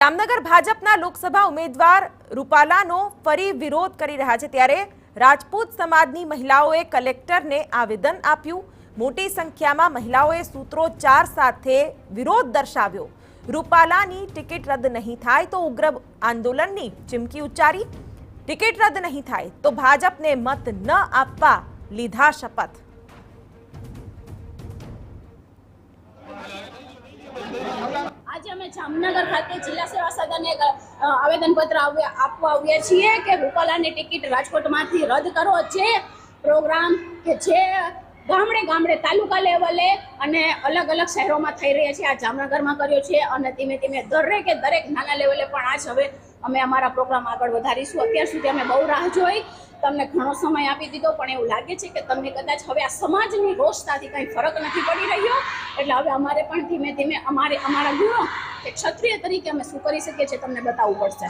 જામનગર ભાજપના લોકસભા ઉમેદવાર રૂપાલાનો ફરી વિરોધ કરી રહ્યા છે ત્યારે રાજપૂત સમાજની મહિલાઓએ કલેક્ટરને આવેદન આપ્યું। મોટી સંખ્યામાં મહિલાઓએ સૂત્રોચ્ચાર સાથે વિરોધ દર્શાવ્યો। રૂપાલાની ટિકિટ રદ નહીં થાય તો ઉગ્ર આંદોલનની ચીમકી ઉચ્ચારી। ટિકિટ રદ નહીં થાય તો ભાજપને મત ન આપવા લીધા શપથ। આજે અમે જામનગર ખાતે જિલ્લા સેવા સદને આવેદનપત્ર આપવા આવ્યા છીએ કે રૂપાલાની ટિકિટ રાજકોટમાંથી રદ કરો। જે પ્રોગ્રામ કે જે ગામડે ગામડે તાલુકા લેવલે અને અલગ અલગ શહેરોમાં થઈ રહ્યા છે, આ જામનગરમાં કર્યો છે અને ધીમે ધીમે દરેક નાના લેવલે પણ આજ હવે અમે અમારા પ્રોગ્રામ આગળ વધારીશું। અત્યાર સુધી અમે બહુ રાહ જોઈ, તમને ઘણો સમય આપી દીધો, પણ એવું લાગે છે કે તમને કદાચ હવે આ સમાજની રોષતાથી કંઈ ફરક નથી પડી રહ્યો। એટલે હવે અમારે પણ ધીમે ધીમે અમારા ગુણો કે ક્ષત્રિય તરીકે અમે શું કરી શકીએ છીએ તમને બતાવવું પડશે।